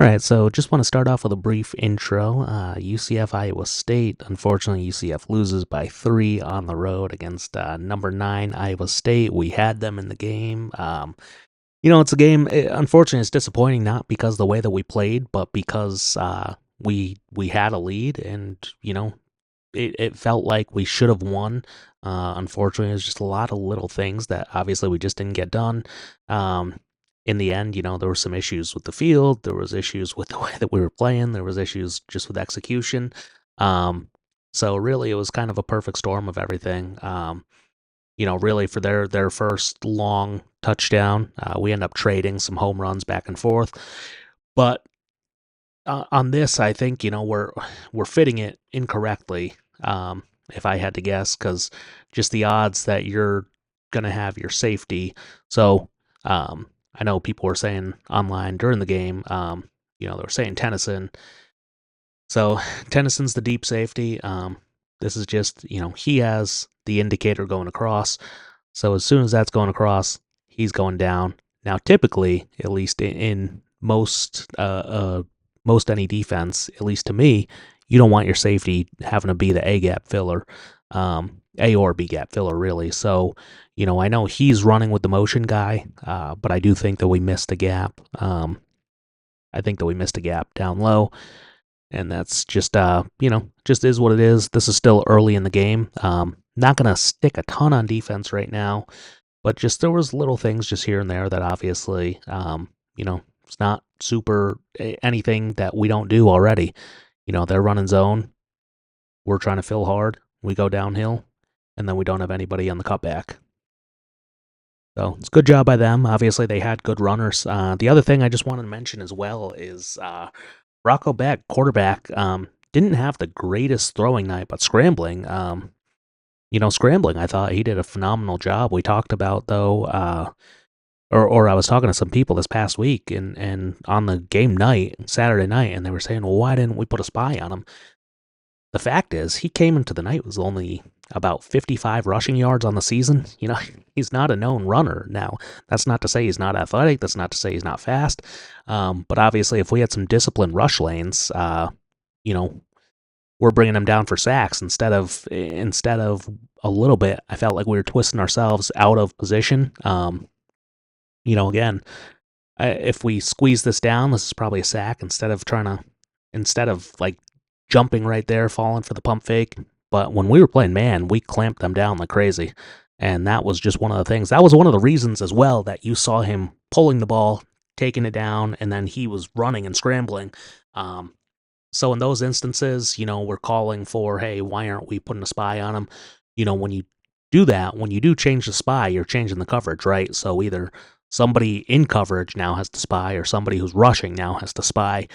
All right, so just want to start off with a brief intro. UCF Iowa State. Unfortunately, UCF loses by 3 on the road against number 9 Iowa State. We had them in the game. It's a game. Unfortunately, it's disappointing not because of the way that we played, but because we had a lead, and it felt like we should have won. Unfortunately, it's just a lot of little things that obviously we just didn't get done. In the end, there were some issues with the field. There was issues with the way that we were playing. There was issues just with execution. Um, so really, it was kind of a perfect storm of everything. Really for their first long touchdown, we end up trading some home runs back and forth. But on this, I think we're fitting it incorrectly. If I had to guess, because just the odds that you're gonna have your safety. So I know people were saying online during the game, they were saying Tennyson. So Tennyson's the deep safety. This is just he has the indicator going across. So as soon as that's going across, he's going down. Now, typically, at least in most any defense, at least to me, you don't want your safety having to be the A gap filler, A or B gap filler, really. So, I know he's running with the motion guy, but I do think that we missed a gap. I think that we missed a gap down low, and that's just, just is what it is. This is still early in the game. Not going to stick a ton on defense right now, but just there was little things just here and there that obviously, it's not super anything that we don't do already. They're running zone. We're trying to fill hard. We go downhill, and then we don't have anybody on the cutback. So it's a good job by them. Obviously, they had good runners. The other thing I just wanted to mention as well is Rocco Beck, quarterback, didn't have the greatest throwing night, but scrambling, scrambling, I thought he did a phenomenal job. We talked about, though, or I was talking to some people this past week and on the game night, Saturday night, and they were saying, well, why didn't we put a spy on him? The fact is, he came into the night with only about 55 rushing yards on the season. He's not a known runner. Now, that's not to say he's not athletic. That's not to say he's not fast. But obviously, if we had some disciplined rush lanes, we're bringing him down for sacks instead of a little bit. I felt like we were twisting ourselves out of position. Again, if we squeeze this down, this is probably a sack instead of like jumping right there, falling for the pump fake. But when we were playing man, we clamped them down like crazy. And that was just one of the things. That was one of the reasons as well that you saw him pulling the ball, taking it down, and then he was running and scrambling. So in those instances, we're calling for, hey, why aren't we putting a spy on him? When you do that, when you do change the spy, you're changing the coverage, right? So either somebody in coverage now has to spy, or somebody who's rushing now has to spy.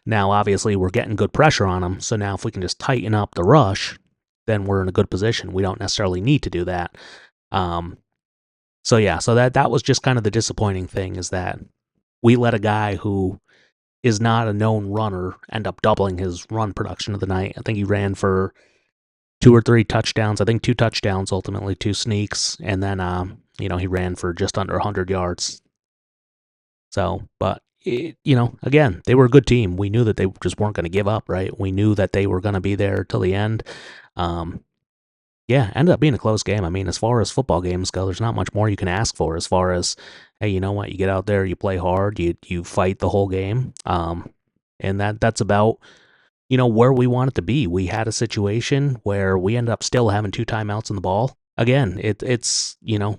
Now, obviously, we're getting good pressure on them. So now if we can just tighten up the rush, then we're in a good position. We don't necessarily need to do that. So that was just kind of the disappointing thing, is that we let a guy who is not a known runner end up doubling his run production of the night. I think he ran for 2 or 3 touchdowns. I think 2 touchdowns, ultimately 2 sneaks, and then he ran for just under 100 yards. So, but again, they were a good team. We knew that they just weren't going to give up, right? We knew that they were going to be there till the end. Ended up being a close game. I mean, as far as football games go, there's not much more you can ask for. As far as, hey, you know what? You get out there, you play hard, you fight the whole game, and that's about where we want it to be. We had a situation where we ended up still having 2 timeouts in the ball. Again, it's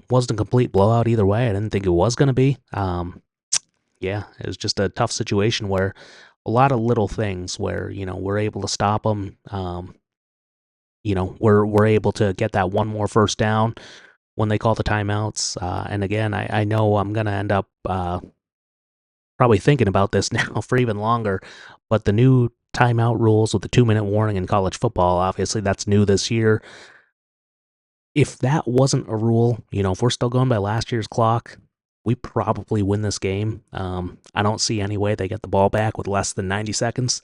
wasn't a complete blowout either way. I didn't think it was going to be. It was just a tough situation where a lot of little things where we're able to stop them. We're able to get that one more first down when they call the timeouts. And again, I know I'm gonna end up probably thinking about this now for even longer, but the new timeout rules with the 2-minute warning in college football, obviously that's new this year. If that wasn't a rule, if we're still going by last year's clock, we probably win this game. I don't see any way they get the ball back with less than 90 seconds.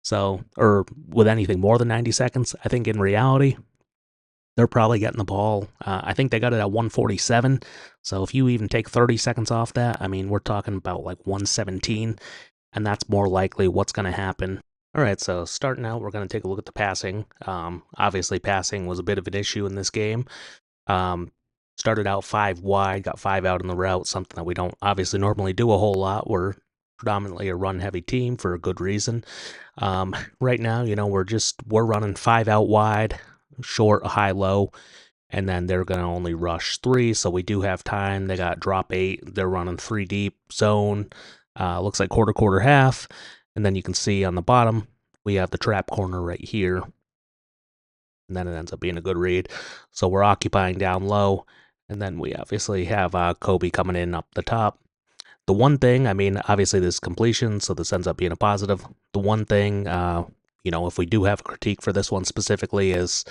So, or with anything more than 90 seconds. I think in reality, they're probably getting the ball. I think they got it at 147. So if you even take 30 seconds off that, I mean, we're talking about like 117. and that's more likely what's going to happen. All right, so starting out, we're going to take a look at the passing. Obviously, passing was a bit of an issue in this game. Started out 5 wide, got 5 out in the route, something that we don't obviously normally do a whole lot. We're predominantly a run-heavy team for a good reason. Right now, we're running 5 out wide, short, a high, low, and then they're going to only rush 3, so we do have time. They got drop 8. They're running 3 deep, zone. Looks like quarter, quarter, half. And then you can see on the bottom, we have the trap corner right here. And then it ends up being a good read. So we're occupying down low. And then we obviously have Kobe coming in up the top. The one thing, obviously this is completion, so this ends up being a positive. The one thing, if we do have a critique for this one specifically is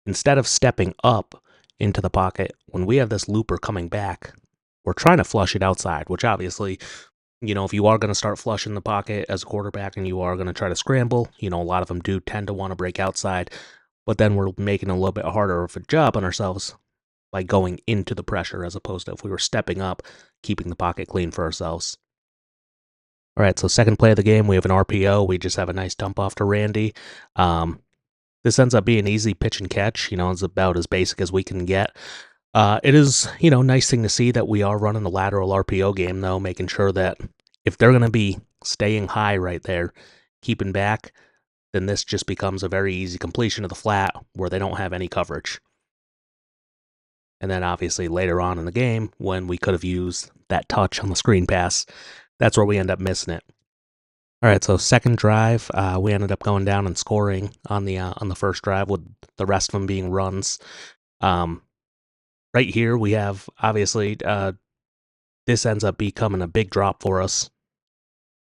instead of stepping up into the pocket, when we have this looper coming back, we're trying to flush it outside, which obviously, if you are going to start flushing the pocket as a quarterback and you are going to try to scramble, a lot of them do tend to want to break outside, but then we're making a little bit harder of a job on ourselves by going into the pressure as opposed to if we were stepping up, keeping the pocket clean for ourselves. All right, so second play of the game, we have an RPO. We just have a nice dump off to Randy. This ends up being easy pitch and catch. It's about as basic as we can get. It is, nice thing to see that we are running the lateral RPO game, though, making sure that if they're going to be staying high right there, keeping back, then this just becomes a very easy completion of the flat where they don't have any coverage. And then obviously later on in the game, when we could have used that touch on the screen pass, that's where we end up missing it. All right, so second drive, we ended up going down and scoring on the first drive, with the rest of them being runs. Right here, we have obviously this ends up becoming a big drop for us.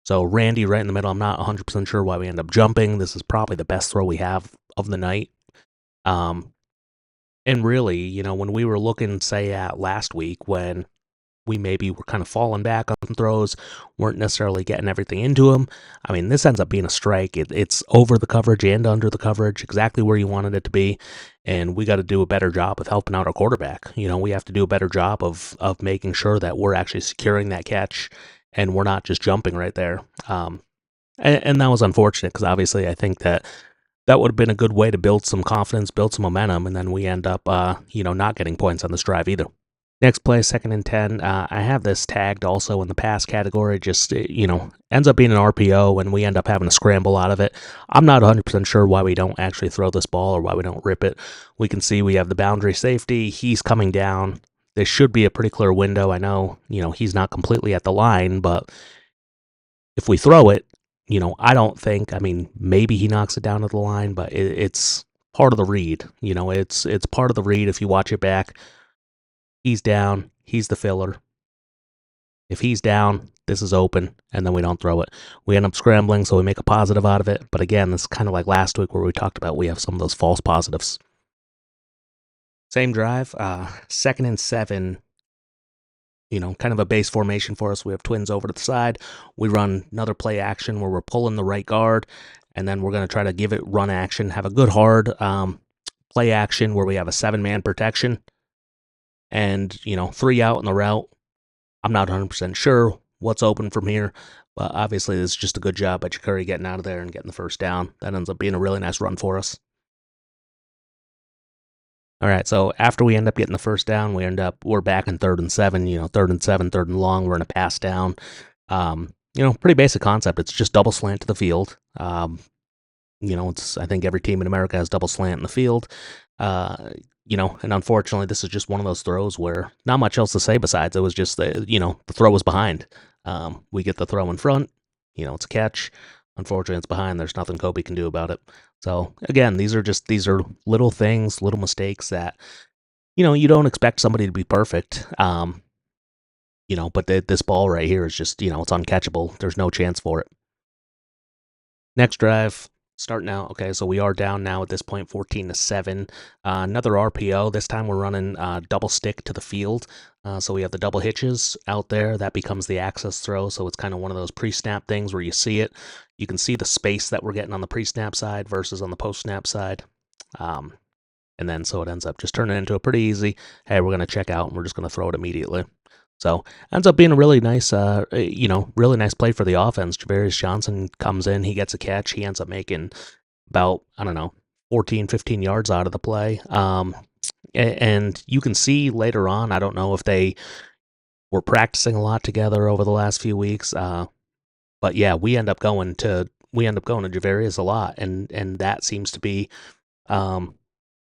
So Randy right in the middle. I'm not 100% sure why we end up jumping. This is probably the best throw we have of the night. And really, when we were looking, say, at last week when we maybe were kind of falling back on throws, weren't necessarily getting everything into them. This ends up being a strike. It's over the coverage and under the coverage, exactly where you wanted it to be. And we got to do a better job of helping out our quarterback. We have to do a better job of making sure that we're actually securing that catch and we're not just jumping right there. And that was unfortunate because obviously I think that would have been a good way to build some confidence, build some momentum, and then we end up, not getting points on this drive either. Next play, 2nd and 10. I have this tagged also in the pass category. Just, ends up being an RPO, and we end up having to scramble out of it. I'm not 100% sure why we don't actually throw this ball or why we don't rip it. We can see we have the boundary safety. He's coming down. This should be a pretty clear window. I know, he's not completely at the line, but if we throw it, I don't think, maybe he knocks it down to the line, but it's part of the read. It's part of the read if you watch it back. He's down. He's the filler. If he's down, this is open, and then we don't throw it. We end up scrambling, so we make a positive out of it. But again, this is kind of like last week where we talked about we have some of those false positives. Same drive, 2nd and 7. Kind of a base formation for us. We have twins over to the side. We run another play action where we're pulling the right guard, and then we're going to try to give it run action, have a good hard play action where we have a 7-man protection. And, 3 out in the route. I'm not 100% sure what's open from here, but obviously this is just a good job by Curry getting out of there and getting the first down. That ends up being a really nice run for us. All right, so after we end up getting the first down, we're back in 3rd and 7, 3rd and 7, 3rd and long. We're in a pass down. Pretty basic concept. It's just double slant to the field. I think every team in America has double slant in the field. And unfortunately, this is just one of those throws where not much else to say besides it was just the throw was behind. We get the throw in front, it's a catch. Unfortunately, it's behind. There's nothing Kobe can do about it. So again, these are little things, little mistakes that, you don't expect somebody to be perfect. But this ball right here is just, it's uncatchable. There's no chance for it. Next drive. Starting out, okay, so we are down now at this point, 14-7. Another RPO. This time we're running double stick to the field. So we have the double hitches out there. That becomes the access throw. So it's kind of one of those pre-snap things where you see it. You can see the space that we're getting on the pre-snap side versus on the post-snap side. And then so it ends up just turning into a pretty easy, hey, we're going to check out and we're just going to throw it immediately. So ends up being a really nice, really nice play for the offense. Javarius Johnson comes in, he gets a catch, he ends up making about, I don't know, 14, 15 yards out of the play. And you can see later on, I don't know if they were practicing a lot together over the last few weeks, but yeah, we end up going to Javarius a lot, and that seems to be, um,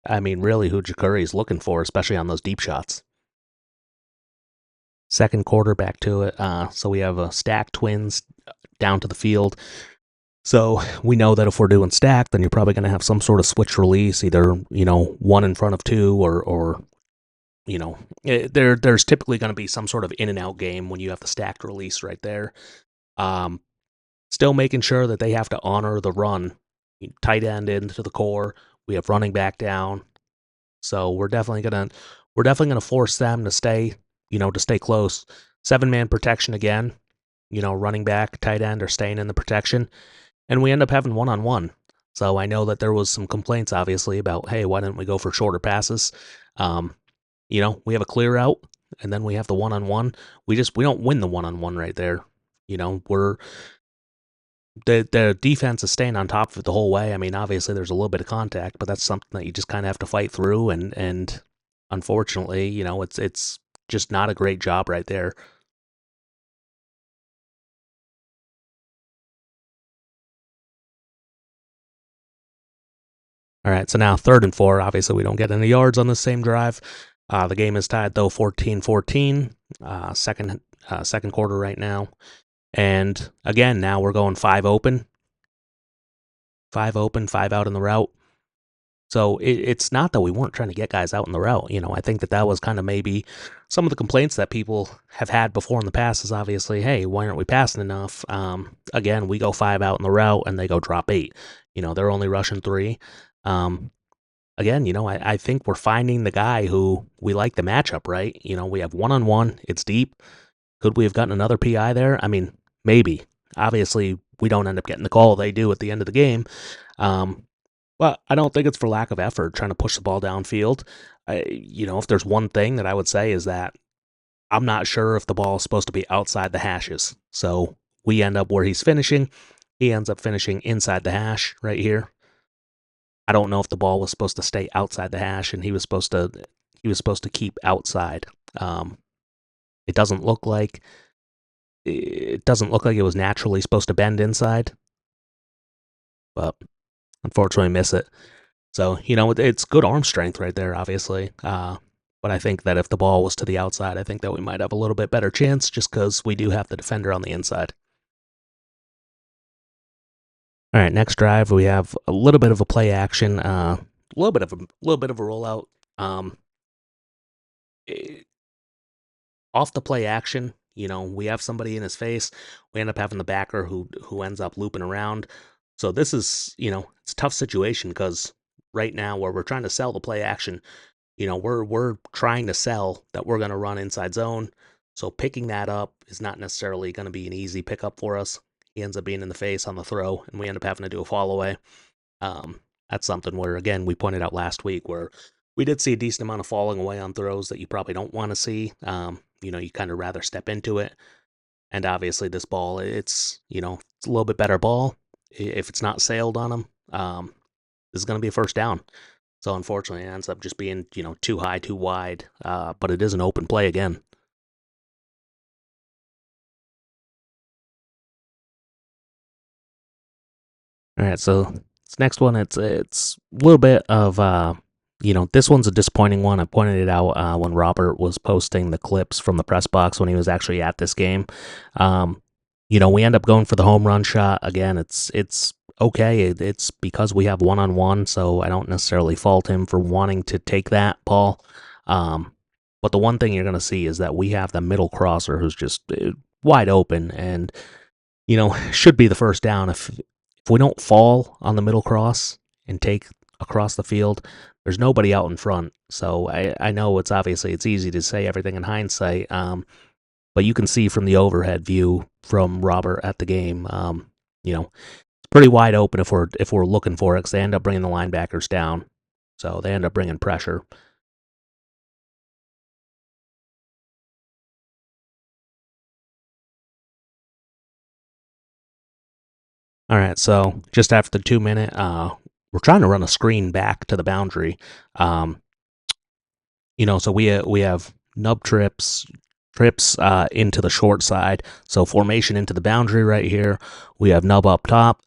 I mean, really who Ja'Curry is looking for, especially on those deep shots. Second quarter, back to it. So we have a stack twins down to the field. So we know that if we're doing stack, then you're probably going to have some sort of switch release, either one in front of two, or there's typically going to be some sort of in and out game when you have the stacked release right there. Um, Still making sure that they have to honor the run, tight end into the core. We have running back down, so we're definitely gonna force them to stay close. 7-man protection again. Running back, tight end are staying in the protection, and we end up having one-on-one. So I know that there was some complaints, obviously, about, hey, why didn't we go for shorter passes? Um, we have a clear out, and then we have the one-on-one. We don't win the one-on-one right there. We're the defense is staying on top of it the whole way. I mean, obviously there's a little bit of contact, but that's something that you just kind of have to fight through. And unfortunately, it's just not a great job right there. All right, so now 3rd and 4. Obviously, we don't get any yards on the same drive. The game is tied though, 14-14. Second quarter right now, and again now we're going 5 open, 5 out in the route. So it's not that we weren't trying to get guys out in the route. I think that was kind of maybe some of the complaints that people have had before in the past is obviously, hey, why aren't we passing enough? Again, we go 5 out in the route and they go drop 8. They're only rushing 3. Um, Again, I think we're finding the guy who we like the matchup, right? We have one-on-one. It's deep. Could we have gotten another PI there? I mean, maybe. Obviously, we don't end up getting the call they do at the end of the game. But I don't think it's for lack of effort trying to push the ball downfield. If there's one thing that I would say is that I'm not sure if the ball is supposed to be outside the hashes. So we end up where he's finishing. He ends up finishing inside the hash right here. I don't know if the ball was supposed to stay outside the hash and he was supposed to keep outside. Um, it doesn't look like it was naturally supposed to bend inside, but unfortunately miss it. So, it's good arm strength right there, obviously. But I think that if the ball was to the outside, I think that we might have a little bit better chance just because we do have the defender on the inside. All right, next drive we have a little bit of a play action, a little bit of a rollout. Um, eh, Off the play action, we have somebody in his face. We end up having the backer who ends up looping around. So this is, it's a tough situation because right now where we're trying to sell the play action, we're trying to sell that we're going to run inside zone. So picking that up is not necessarily going to be an easy pickup for us. He ends up being in the face on the throw, and we end up having to do a fall away. That's something where, again, we pointed out last week where we did see a decent amount of falling away on throws that you probably don't want to see. You kind of rather step into it. And obviously, this ball, it's a little bit better ball. If it's not sailed on him, this is going to be a first down. So unfortunately, it ends up just being, too high, too wide. But it is an open play again. All right, so this next one, it's a little bit of this one's a disappointing one. I pointed it out when Robert was posting the clips from the press box when he was actually at this game. We end up going for the home run shot again. It's okay. It's because we have one-on-one, so I don't necessarily fault him for wanting to take that ball. But the one thing you're going to see is that we have the middle crosser who's just wide open and, should be the first down. If we don't fall on the middle cross and take across the field, there's nobody out in front. So I know it's easy to say everything in hindsight, but you can see from the overhead view from Robert at the game, it's pretty wide open if we're looking for it because they end up bringing the linebackers down. So they end up bringing pressure. All right, so just after the 2 minute, we're trying to run a screen back to the boundary. Um, so we have nub trips into the short side. So formation into the boundary right here. We have nub up top,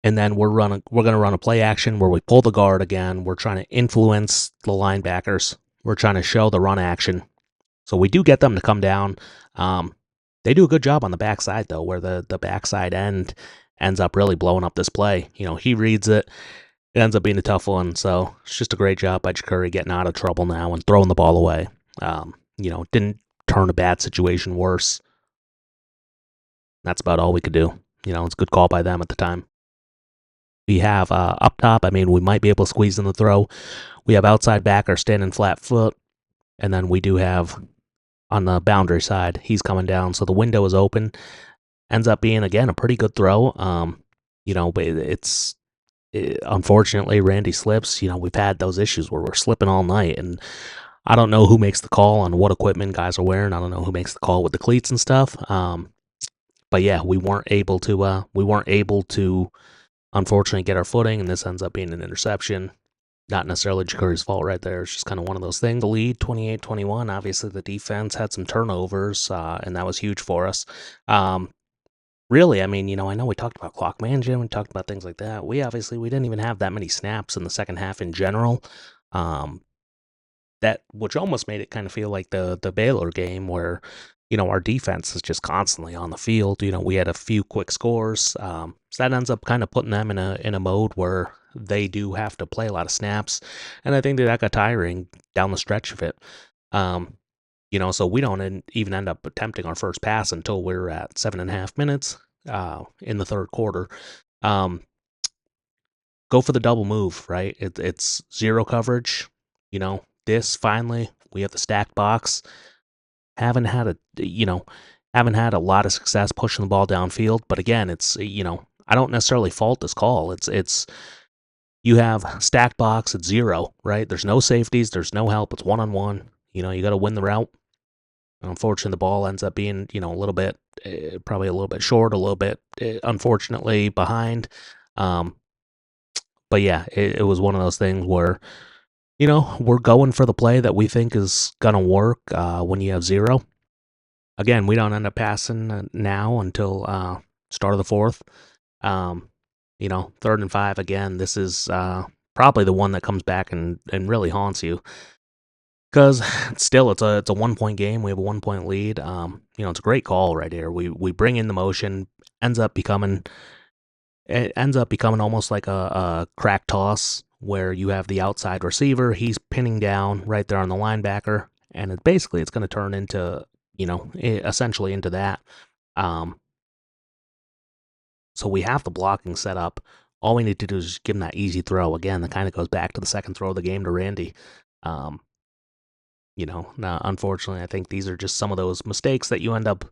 and then we're gonna run a play action where we pull the guard again. We're trying to influence the linebackers. We're trying to show the run action. So we do get them to come down. They do a good job on the backside though, where the backside end ends up really blowing up this play. He reads it. It ends up being a tough one. So it's just a great job by Curry getting out of trouble now and throwing the ball away. Didn't turn a bad situation worse. That's about all we could do. It's a good call by them at the time. We have up top, we might be able to squeeze in the throw. We have outside backer standing flat foot. And then we do have on the boundary side, he's coming down. So the window is open. Ends up being, again, a pretty good throw. But unfortunately, Randy slips. We've had those issues where we're slipping all night. And I don't know who makes the call on what equipment guys are wearing. I don't know who makes the call with the cleats and stuff. But yeah, we weren't able to unfortunately get our footing, and this ends up being an interception. Not necessarily Curry's fault right there. It's just kind of one of those things. The lead, 28-21. Obviously, the defense had some turnovers, and that was huge for us. Really, I know we talked about clock management, we talked about things like that. We didn't even have that many snaps in the second half in general. That which almost made it kind of feel like the Baylor game where our defense is just constantly on the field. We had a few quick scores, so that ends up kind of putting them in a mode where they do have to play a lot of snaps, and I think that got tiring down the stretch of it. So we don't even end up attempting our first pass until we're at 7.5 minutes in the third quarter. Go for the double move, right? It's zero coverage. This finally we have the stacked box. Haven't had a lot of success pushing the ball downfield, but again, it's I don't necessarily fault this call. It's you have stacked box at zero, right? There's no safeties, there's no help. It's 1-on-1. You got to win the route. Unfortunately, the ball ends up being a little bit, probably a little bit short, a little bit unfortunately behind. But yeah, it was one of those things where we're going for the play that we think is going to work when you have zero. Again, we don't end up passing now until start of the fourth. 3rd and 5 again. This is probably the one that comes back and really haunts you. Because still, it's a 1-point game. We have a 1-point lead. It's a great call right here. We bring in the motion. Ends up becoming almost like a crack toss where you have the outside receiver. He's pinning down right there on the linebacker, and it's going to turn into essentially into that. So we have the blocking set up. All we need to do is just give him that easy throw. Again, that kind of goes back to the second throw of the game to Randy. Now, unfortunately, I think these are just some of those mistakes that you end up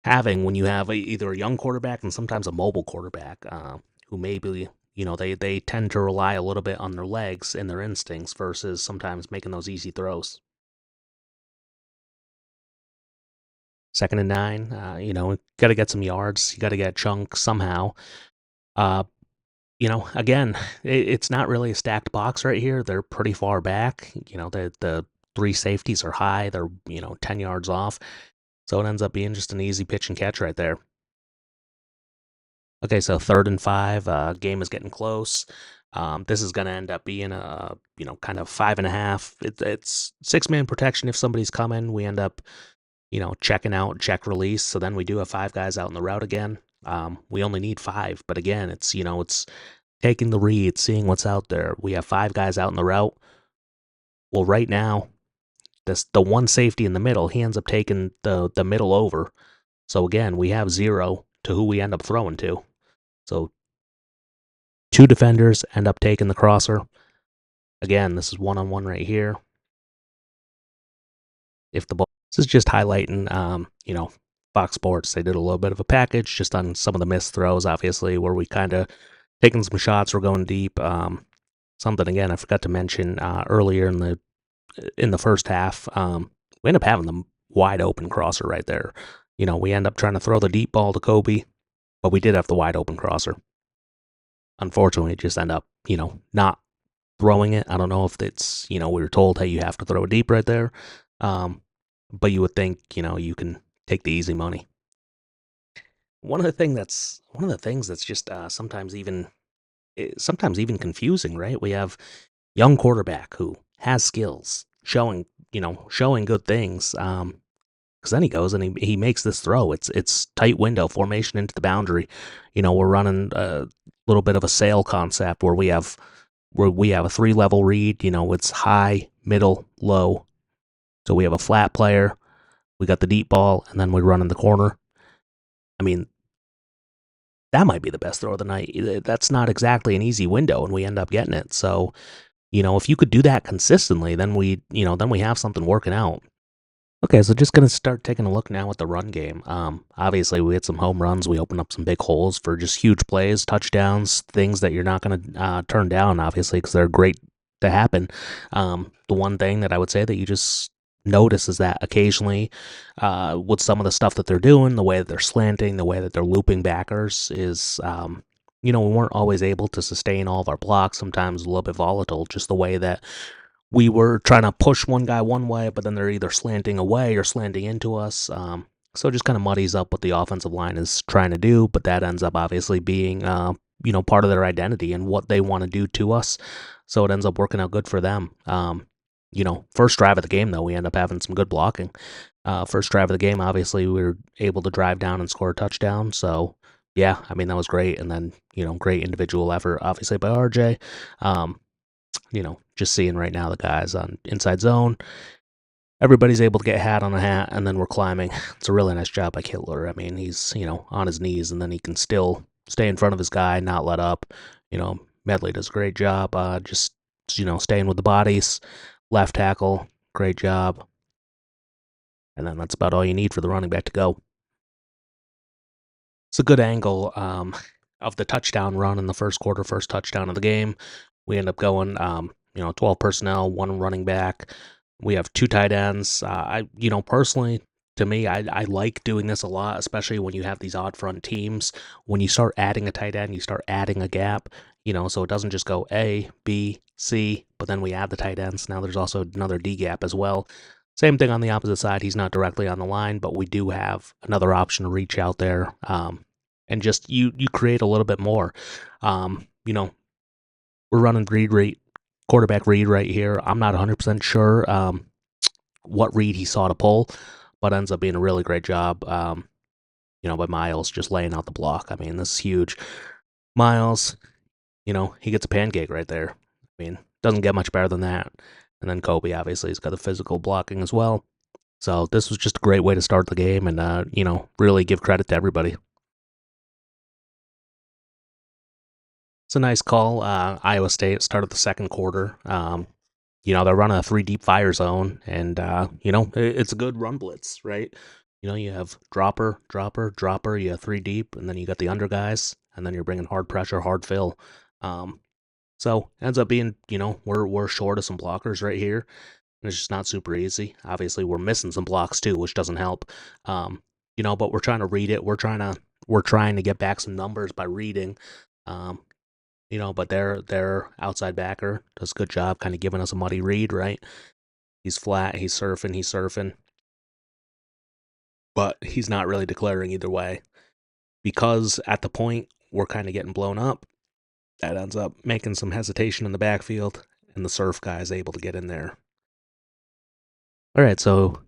having when you have either a young quarterback and sometimes a mobile quarterback who maybe, they tend to rely a little bit on their legs and their instincts versus sometimes making those easy throws. 2nd and 9, got to get some yards. You got to get a chunk somehow. Again, it's not really a stacked box right here. They're pretty far back. The 3 safeties are high. They're, 10 yards off. So it ends up being just an easy pitch and catch right there. Okay, so 3rd and 5. Game is getting close. This is going to end up being a, kind of 5.5. It's 6-man protection if somebody's coming. We end up, checking out, check release. So then we do have 5 guys out in the route again. We only need 5, but again, it's taking the read, seeing what's out there. We have 5 guys out in the route. Well, right now, the one safety in the middle, he ends up taking the middle over. So again, we have 0 to who we end up throwing to. So 2 defenders end up taking the crosser. Again, this is 1-on-1 right here. If the ball, this is just highlighting, Fox Sports. They did a little bit of a package just on some of the missed throws, obviously, where we kind of taking some shots. We're going deep. Something again I forgot to mention earlier in the first half. We end up having the wide open crosser right there. We end up trying to throw the deep ball to Kobe, but we did have the wide open crosser. Unfortunately, it just end up, not throwing it. I don't know if it's, we were told, hey, you have to throw it deep right there. But you would think, you can take the easy money. One of the things that's just sometimes even confusing, right? We have young quarterback who has skills, showing good things. Because then he goes and he makes this throw. It's tight window formation into the boundary. We're running a little bit of a sail concept where we have a 3-level read. It's high, middle, low. So we have a flat player, we got the deep ball, and then we run in the corner. I mean, that might be the best throw of the night. That's not exactly an easy window, and we end up getting it. So, if you could do that consistently, then we have something working out. Okay, so just gonna start taking a look now at the run game. Obviously we had some home runs. We opened up some big holes for just huge plays, touchdowns, things that you're not gonna turn down, obviously, because they're great to happen. The one thing that I would say that you just notice is that occasionally, with some of the stuff that they're doing, the way that they're slanting, the way that they're looping backers is, we weren't always able to sustain all of our blocks. Sometimes a little bit volatile, just the way that we were trying to push one guy one way, but then they're either slanting away or slanting into us. So it just kind of muddies up what the offensive line is trying to do, but that ends up obviously being, part of their identity and what they want to do to us. So it ends up working out good for them. First drive of the game, though, we end up having some good blocking. First drive of the game, obviously, we were able to drive down and score a touchdown. So, yeah, I mean, that was great. And then, great individual effort, obviously, by RJ. Just seeing right now the guys on inside zone. Everybody's able to get hat on a hat, and then we're climbing. It's a really nice job by Kittler. I mean, he's, on his knees, and then he can still stay in front of his guy, not let up. Medley does a great job, just, staying with the bodies. Left tackle, great job. And then that's about all you need for the running back to go. It's a good angle of the touchdown run in the first quarter, first touchdown of the game. We end up going, 12 personnel, one running back. We have 2 tight ends. Personally, to me, I like doing this a lot, especially when you have these odd front teams. When you start adding a tight end, you start adding a gap, so it doesn't just go A, B, C, but then we add the tight ends. Now there's also another D gap as well. Same thing on the opposite side. He's not directly on the line, but we do have another option to reach out there. And just you create a little bit more. We're running quarterback read right here. I'm not 100% sure what read he saw to pull, but ends up being a really great job, by Miles just laying out the block. I mean, this is huge. Miles, he gets a pancake right there. I mean, doesn't get much better than that. And then Kobe, obviously, has got the physical blocking as well. So this was just a great way to start the game and, really give credit to everybody. It's a nice call. Iowa State started the second quarter. They're running a 3 deep fire zone, and, it's a good run blitz, right? You have dropper, dropper, dropper, you have 3 deep, and then you got the under guys, and then you're bringing hard pressure, hard fill. So ends up being, we're short of some blockers right here, and it's just not super easy. Obviously, we're missing some blocks too, which doesn't help. But we're trying to read it. We're trying to get back some numbers by reading. But their outside backer does a good job kind of giving us a muddy read, right? He's flat, he's surfing. But he's not really declaring either way. Because at the point, we're kind of getting blown up. That ends up making some hesitation in the backfield, and the surf guy is able to get in there. All right, so,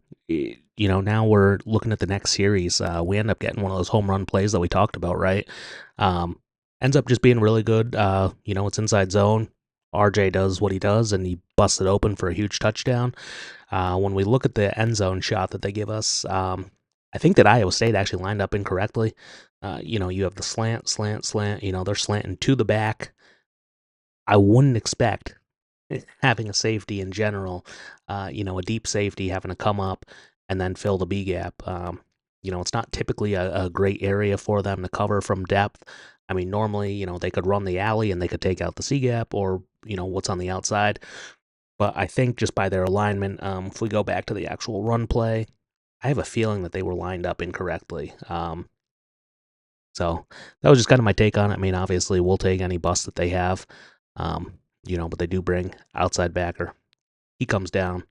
now we're looking at the next series. We end up getting one of those home run plays that we talked about, right? Ends up just being really good. It's inside zone. RJ does what he does, and he busts it open for a huge touchdown. When we look at the end zone shot that they give us, I think that Iowa State actually lined up incorrectly. You have the slant. They're slanting to the back. I wouldn't expect having a safety in general, a deep safety having to come up and then fill the B gap. It's not typically a great area for them to cover from depth. I mean, normally, they could run the alley and they could take out the C gap or, what's on the outside. But I think just by their alignment, if we go back to the actual run play, I have a feeling that they were lined up incorrectly. So that was just kind of my take on it. I mean, obviously, we'll take any bust that they have, but they do bring outside backer. He comes down.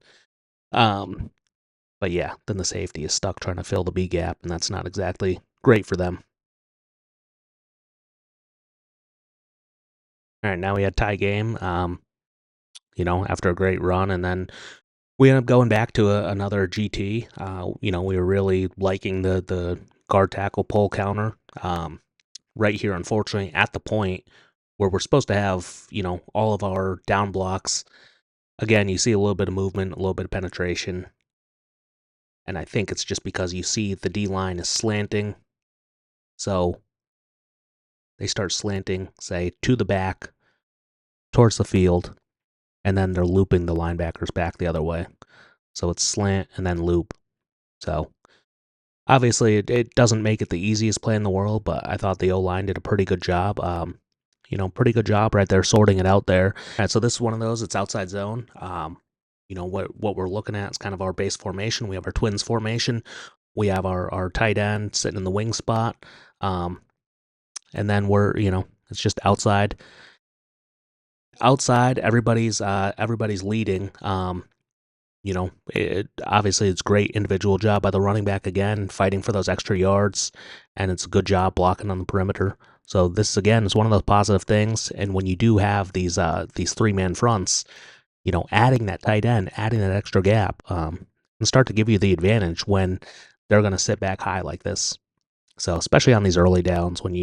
But yeah, then the safety is stuck trying to fill the B gap, and that's not exactly great for them. All right, now we had tie game. After a great run, and then we ended up going back to another GT. We were really liking the guard tackle pull counter. Right here, unfortunately, at the point where we're supposed to have, all of our down blocks. Again, you see a little bit of movement, a little bit of penetration. And I think it's just because you see the D line is slanting. So they start slanting, say, to the back, towards the field, and then they're looping the linebackers back the other way. So it's slant and then loop. So obviously it doesn't make it the easiest play in the world, but I thought the O-line did a pretty good job. Pretty good job right there sorting it out there. And so this is one of those, it's outside zone. What we're looking at is kind of our base formation. We have our twins formation. We have our tight end sitting in the wing spot. And then it's just outside. Outside, everybody's leading. Obviously it's great individual job by the running back again, fighting for those extra yards, and it's a good job blocking on the perimeter. So this again is one of those positive things. And when you do have these 3-man fronts, adding that tight end, adding that extra gap, can start to give you the advantage when they're going to sit back high like this. So especially on these early downs when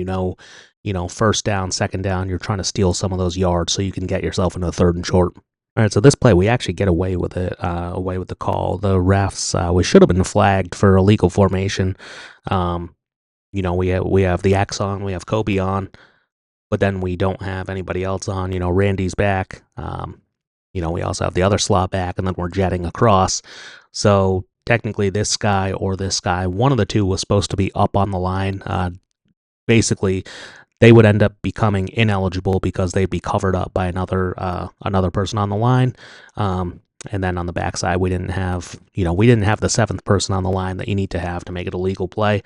first down, second down, you're trying to steal some of those yards so you can get yourself into a 3rd and short. All right, so this play, we actually get away with it, away with the call. The refs, we should have been flagged for illegal formation. We have the X on, we have Kobe on, but then we don't have anybody else on. Randy's back. We also have the other slot back, and then we're jetting across. So technically this guy or this guy, one of the two was supposed to be up on the line. Basically, they would end up becoming ineligible because they'd be covered up by another person on the line. And then on the backside, we didn't have the 7th person on the line that you need to have to make it a legal play.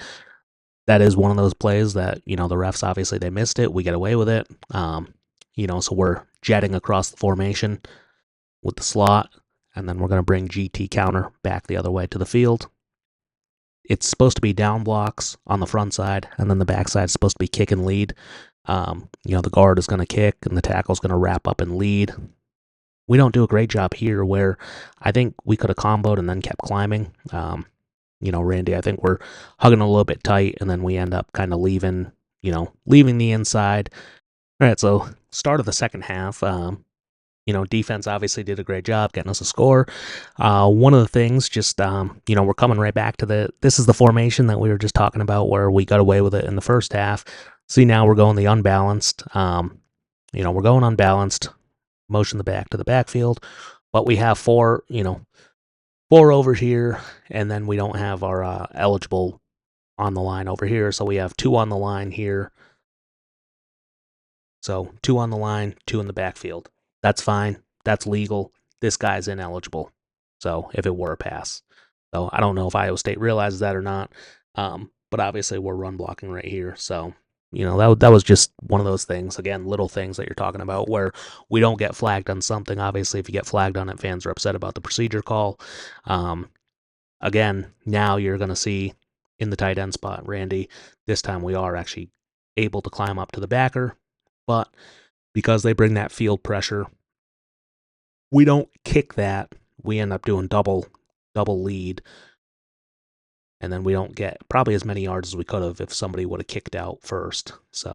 That is one of those plays that, the refs, obviously they missed it. We get away with it. So we're jetting across the formation with the slot, and then we're going to bring GT counter back the other way to the field. It's supposed to be down blocks on the front side, and then the back side is supposed to be kick and lead. The guard is going to kick, and the tackle is going to wrap up and lead. We don't do a great job here where I think we could have comboed and then kept climbing. Randy, I think we're hugging a little bit tight, and then we end up kind of leaving the inside. All right, so start of the second half. Defense obviously did a great job getting us a score. One of the things, we're coming right back to this is the formation that we were just talking about where we got away with it in the first half. See, now we're going the unbalanced. We're going unbalanced, motion the back to the backfield, but we have four over here, and then we don't have our eligible on the line over here. So we have 2 on the line here. So 2 on the line, 2 in the backfield. That's fine. That's legal. This guy's ineligible. So if it were a pass. So I don't know if Iowa State realizes that or not. But obviously we're run blocking right here. So, that was just one of those things. Again, little things that you're talking about where we don't get flagged on something. Obviously, if you get flagged on it, fans are upset about the procedure call. Again, now you're going to see in the tight end spot, Randy, this time we are actually able to climb up to the backer. But because they bring that field pressure, we don't kick that. We end up doing double lead, and then we don't get probably as many yards as we could have if somebody would have kicked out first. So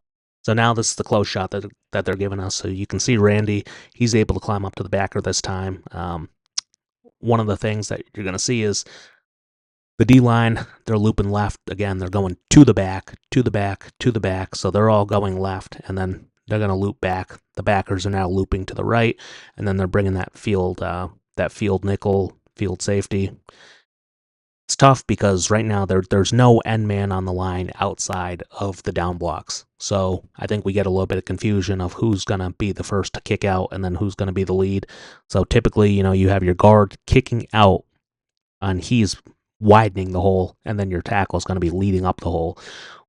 now this is the close shot that they're giving us. So you can see Randy, he's able to climb up to the backer this time. One of the things that you're going to see is the D-line, they're looping left. Again, they're going to the back, to the back, to the back. So they're all going left, and then they're going to loop back. The backers are now looping to the right, and then they're bringing that field nickel, field safety. It's tough because right now there's no end man on the line outside of the down blocks. So I think we get a little bit of confusion of who's going to be the first to kick out and then who's going to be the lead. So typically, you have your guard kicking out, and he's widening the hole, and then your tackle is going to be leading up the hole.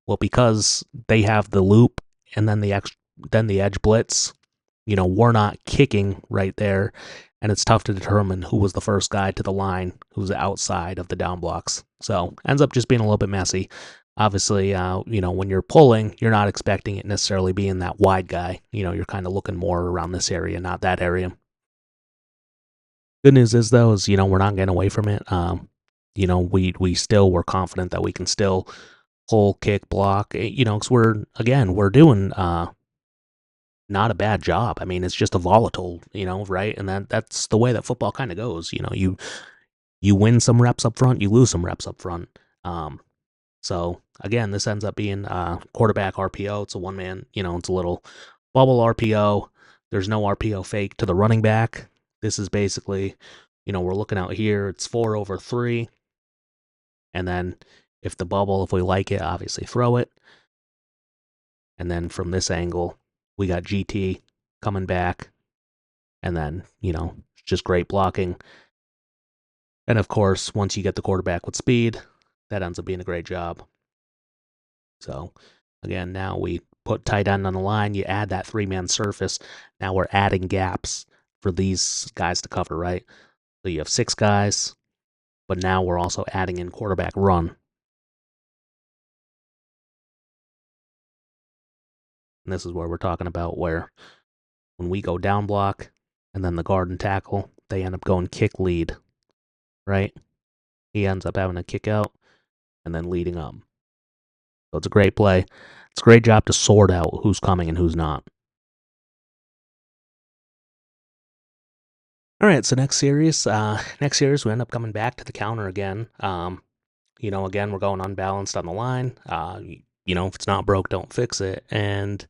Well, because they have the loop and then the edge blitz, we're not kicking right there, and it's tough to determine who was the first guy to the line who's outside of the down blocks. So ends up just being a little bit messy. Obviously, when you're pulling, you're not expecting it necessarily being that wide guy. You're kind of looking more around this area, not that area. Good news is though, is we're not getting away from it. We still were confident that we can still pull, kick, block. Because we're doing not a bad job. I mean, it's just a volatile, right? And that's the way that football kind of goes. You win some reps up front, you lose some reps up front. So again, this ends up being quarterback RPO. It's a one man, it's a little bubble RPO. There's no RPO fake to the running back. This is basically, we're looking out here. It's 4 over 3. And then if we like it, obviously throw it. And then from this angle, we got GT coming back. And then, just great blocking. And of course, once you get the quarterback with speed, that ends up being a great job. So again, now we put tight end on the line. You add that 3-man surface. Now we're adding gaps for these guys to cover, right? So you have 6 guys, but now we're also adding in quarterback run. And this is where we're talking about where when we go down block and then the guard and tackle, they end up going kick lead, right? He ends up having a kick out and then leading up. So it's a great play. It's a great job to sort out who's coming and who's not. All right, so next series, we end up coming back to the counter again. Again, we're going unbalanced on the line. If it's not broke, don't fix it. And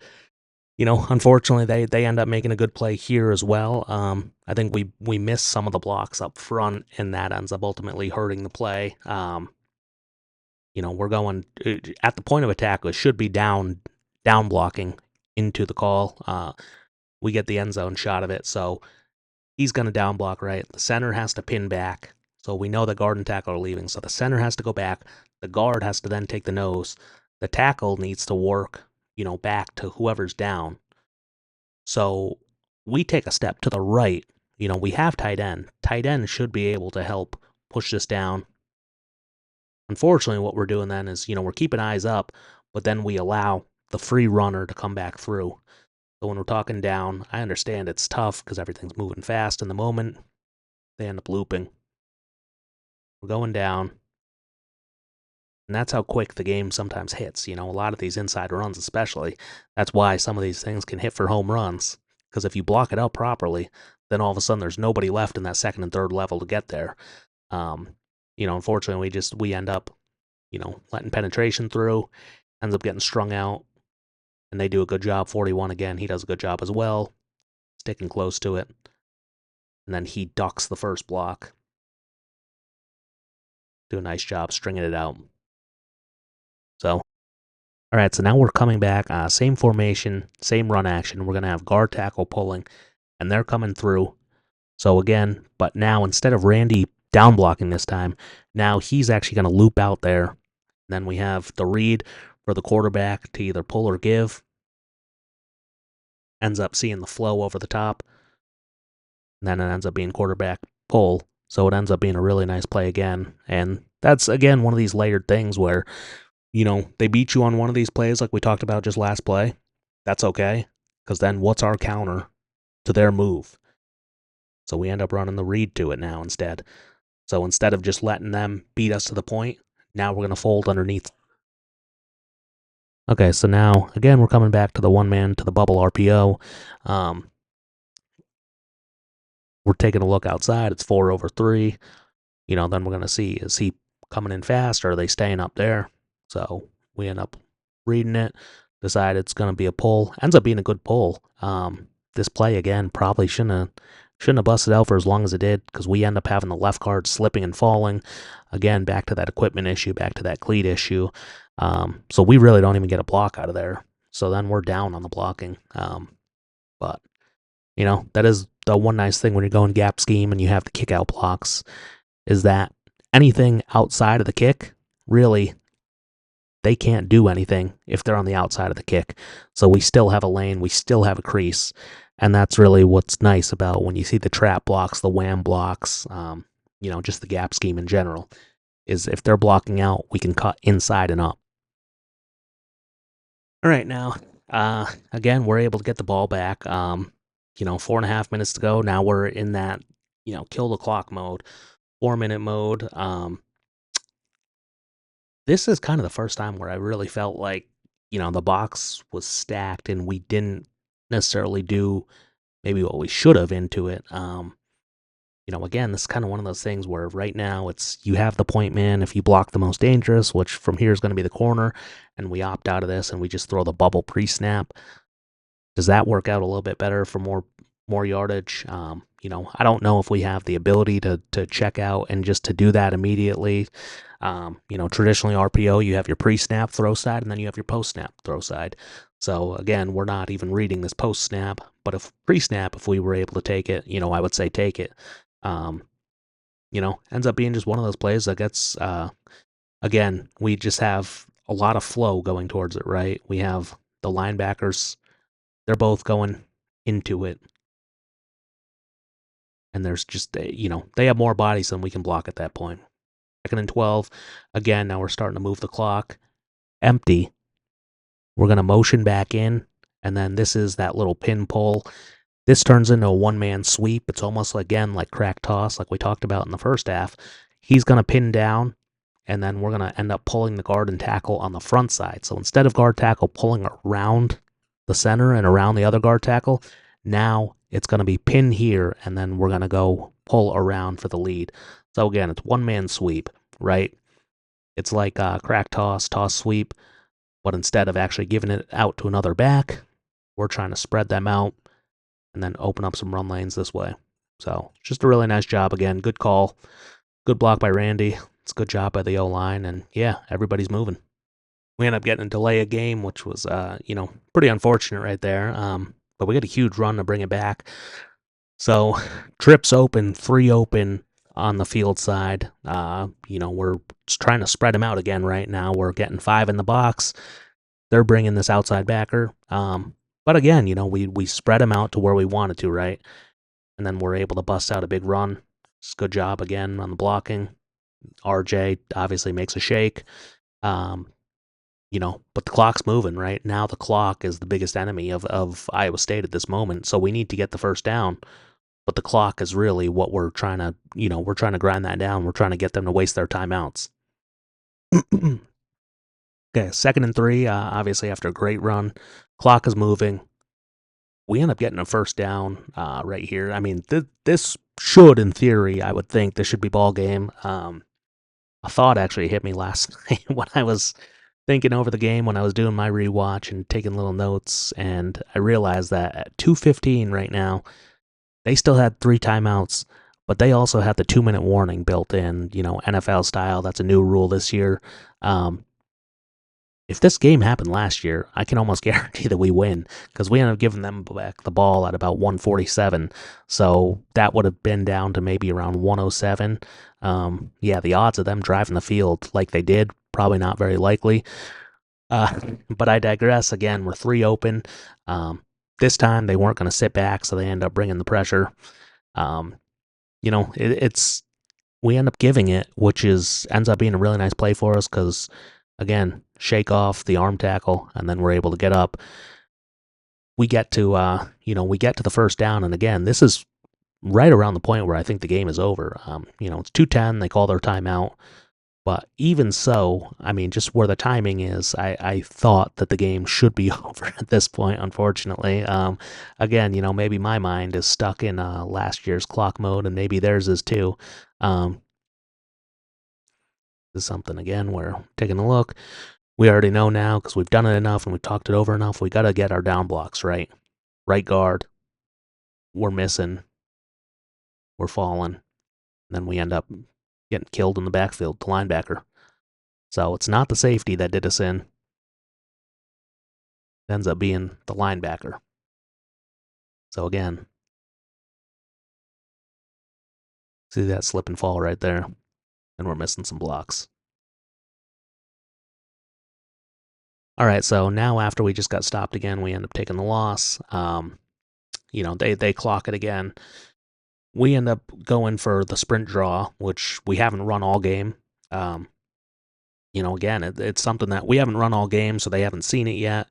unfortunately, they end up making a good play here as well. I think we miss some of the blocks up front, and that ends up ultimately hurting the play. We're going at the point of attack. It should be down blocking into the call. We get the end zone shot of it, so he's going to down block, right? The center has to pin back. So we know the guard and tackle are leaving. So the center has to go back. The guard has to then take the nose. The tackle needs to work, back to whoever's down. So we take a step to the right. We have tight end. Tight end should be able to help push this down. Unfortunately, what we're doing then is, we're keeping eyes up, but then we allow the free runner to come back through. So when we're talking down, I understand it's tough because everything's moving fast in the moment. They end up looping. We're going down. And that's how quick the game sometimes hits. A lot of these inside runs especially. That's why some of these things can hit for home runs. Because if you block it out properly, then all of a sudden there's nobody left in that second and third level to get there. Unfortunately, we end up, letting penetration through. Ends up getting strung out. And they do a good job. 41 again, he does a good job as well. Sticking close to it. And then he ducks the first block. Do a nice job stringing it out. So, all right, so now we're coming back. Same formation, same run action. We're going to have guard tackle pulling, and they're coming through. So again, but now instead of Randy down blocking this time, now he's actually going to loop out there. Then we have the read for the quarterback to either pull or give. Ends up seeing the flow over the top. And then it ends up being quarterback pull. So it ends up being a really nice play again. And that's, again, one of these layered things where, they beat you on one of these plays like we talked about just last play. That's okay. Because then what's our counter to their move? So we end up running the read to it now instead. So instead of just letting them beat us to the point, now we're going to fold underneath. Okay, so now, again, we're coming back to the one-man, to the bubble RPO. We're taking a look outside. It's 4 over 3. Then we're going to see, is he coming in fast or are they staying up there? So we end up reading it, decide it's going to be a pull. Ends up being a good pull. This play, again, probably shouldn't have busted out for as long as it did because we end up having the left guard slipping and falling. Again, back to that equipment issue, back to that cleat issue. So we really don't even get a block out of there. So then we're down on the blocking. But, that is the one nice thing when you're going gap scheme and you have the kick out blocks is that anything outside of the kick, really, they can't do anything if they're on the outside of the kick. So we still have a lane, we still have a crease, and that's really what's nice about when you see the trap blocks, the wham blocks, just the gap scheme in general, is if they're blocking out, we can cut inside and up. All right, now, again, we're able to get the ball back. 4.5 minutes to go. Now we're in that, kill the clock mode, 4-minute mode. This is kind of the first time where I really felt like, the box was stacked and we didn't necessarily do maybe what we should have into it. Again, this is kind of one of those things where right now it's you have the point man if you block the most dangerous, which from here is going to be the corner, and we opt out of this and we just throw the bubble pre-snap. Does that work out a little bit better for more yardage? I don't know if we have the ability to check out and just to do that immediately. Traditionally RPO, you have your pre-snap throw side and then you have your post-snap throw side. So again, we're not even reading this post-snap, but if pre-snap, if we were able to take it, I would say take it. Ends up being just one of those plays that gets, again, we just have a lot of flow going towards it, right? We have the linebackers, they're both going into it. And there's just, they have more bodies than we can block at that point. 2nd and 12. Again, now we're starting to move the clock. Empty. We're going to motion back in. And then this is that little pin pull. This turns into a one-man sweep. It's almost, again, like crack toss, like we talked about in the first half. He's going to pin down, and then we're going to end up pulling the guard and tackle on the front side. So instead of guard tackle pulling around the center and around the other guard tackle, now it's going to be pin here, and then we're going to go pull around for the lead. So again, it's one-man sweep, right? It's like crack toss, toss sweep, but instead of actually giving it out to another back, we're trying to spread them out and then open up some run lanes this way. So just a really nice job again. Good call. Good block by Randy. It's a good job by the O-line. And yeah, everybody's moving. We end up getting a delay of game, which was, pretty unfortunate right there. But we got a huge run to bring it back. So trips open, 3 open on the field side. We're trying to spread them out again right now. We're getting 5 in the box. They're bringing this outside backer. But again, we spread them out to where we wanted to, right? And then we're able to bust out a big run. It's a good job again on the blocking. RJ obviously makes a shake. But the clock's moving, right? Now the clock is the biggest enemy of Iowa State at this moment. So we need to get the first down. But the clock is really what we're trying to, we're trying to grind that down. We're trying to get them to waste their timeouts. Okay, 2nd and 3, obviously after a great run. Clock is moving. We end up getting a first down right here. I mean, this should, in theory, I would think this should be ball game. A thought actually hit me last night when I was thinking over the game, when I was doing my rewatch and taking little notes, and I realized that at 2:15 right now, they still had 3 timeouts, but they also had the 2-minute warning built in, NFL style. That's a new rule this year. If this game happened last year, I can almost guarantee that we win because we ended up giving them back the ball at about 147. So that would have been down to maybe around 107. The odds of them driving the field like they did, probably not very likely. But I digress. Again, we're 3 open. This time they weren't going to sit back, so they end up bringing the pressure. We end up giving it, which ends up being a really nice play for us because, again, shake off the arm tackle, and then we're able to get up. We get to, the first down, and again, this is right around the point where I think the game is over. It's 2:10. They call their timeout. But even so, I mean, just where the timing is, I thought that the game should be over at this point, unfortunately. Again, maybe my mind is stuck in last year's clock mode, and maybe theirs is too. This is something, again, we're taking a look. We already know now because we've done it enough and we've talked it over enough. We got to get our down blocks right. Right guard, we're missing. We're falling. Then we end up getting killed in the backfield, the linebacker. So it's not the safety that did us in. It ends up being the linebacker. So again, see that slip and fall right there? And we're missing some blocks. All right, so now after we just got stopped again, we end up taking the loss. They clock it again. We end up going for the sprint draw, which we haven't run all game. Um, again, it's something that we haven't run all game, so they haven't seen it yet.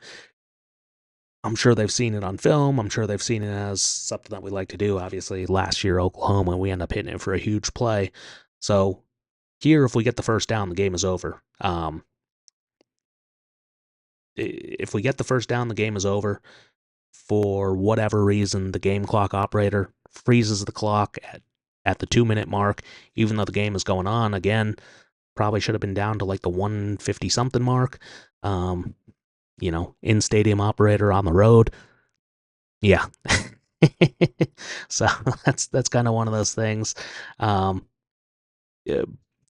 I'm sure they've seen it on film. I'm sure they've seen it as something that we like to do. Obviously, last year, Oklahoma, we end up hitting it for a huge play. So here, if we get the first down, the game is over. If we get the first down, the game is over. For whatever reason, the game clock operator freezes the clock at the 2-minute mark, even though the game is going on. Again, probably should have been down to like the 150 something mark. In stadium operator on the road. Yeah. So that's kind of one of those things.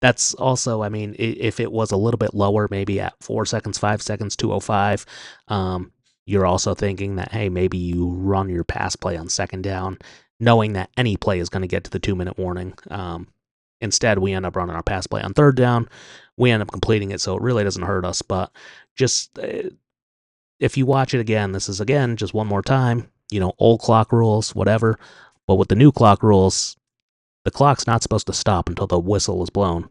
That's also, I mean, if it was a little bit lower, maybe at 4 seconds, 5 seconds, 2:05, you're also thinking that, hey, maybe you run your pass play on second down, knowing that any play is going to get to the 2-minute warning. Instead, we end up running our pass play on third down. We end up completing it, so it really doesn't hurt us. But just if you watch it again, this is, again, just one more time, old clock rules, whatever. But with the new clock rules, the clock's not supposed to stop until the whistle is blown.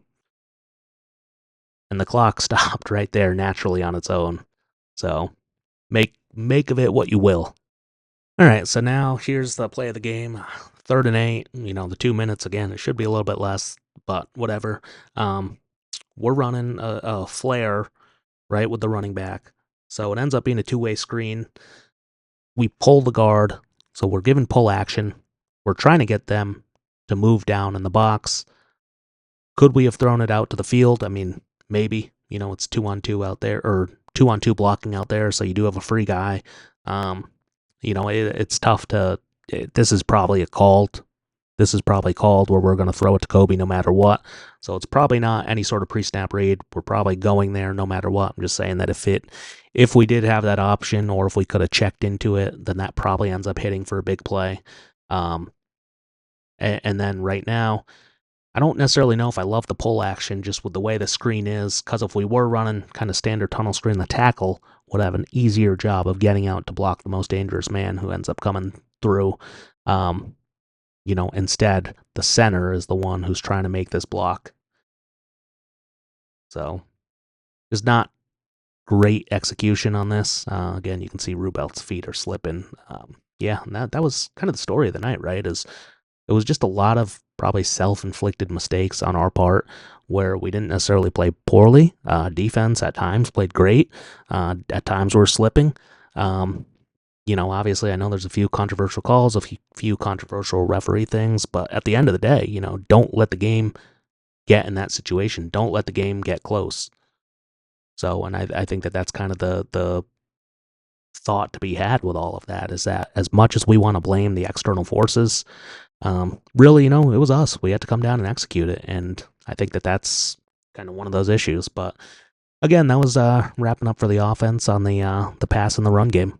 And the clock stopped right there naturally on its own. So make of it what you will. All right, so now here's the play of the game. 3rd and 8, the 2 minutes again. It should be a little bit less, but whatever. We're running a flare, right, with the running back. So it ends up being a two-way screen. We pull the guard, so we're given pull action. We're trying to get them to move down in the box. Could we have thrown it out to the field? I mean, maybe. It's 2-on-2 out there, or 2-on-2 blocking out there, so you do have a free guy. It's tough to. This is probably called where we're going to throw it to Kobe no matter what. So it's probably not any sort of pre-snap read. We're probably going there no matter what. I'm just saying that if we did have that option, or if we could have checked into it, then that probably ends up hitting for a big play. And then right now, I don't necessarily know if I love the pull action just with the way the screen is, because if we were running kind of standard tunnel screen, the tackle would have an easier job of getting out to block the most dangerous man who ends up coming through. Instead, the center is the one who's trying to make this block. So there's not great execution on this. Again, you can see Rubelt's feet are slipping. And that was kind of the story of the night, right? It was just a lot of probably self-inflicted mistakes on our part where we didn't necessarily play poorly. Defense at times played great. At times we're slipping. Obviously I know there's a few controversial calls, a few controversial referee things, but at the end of the day, don't let the game get in that situation. Don't let the game get close. So, and I think that that's kind of the thought to be had with all of that, is that as much as we want to blame the external forces, really, it was us. We had to come down and execute it, and I think that that's kind of one of those issues. But again, that was wrapping up for the offense on the pass and the run game.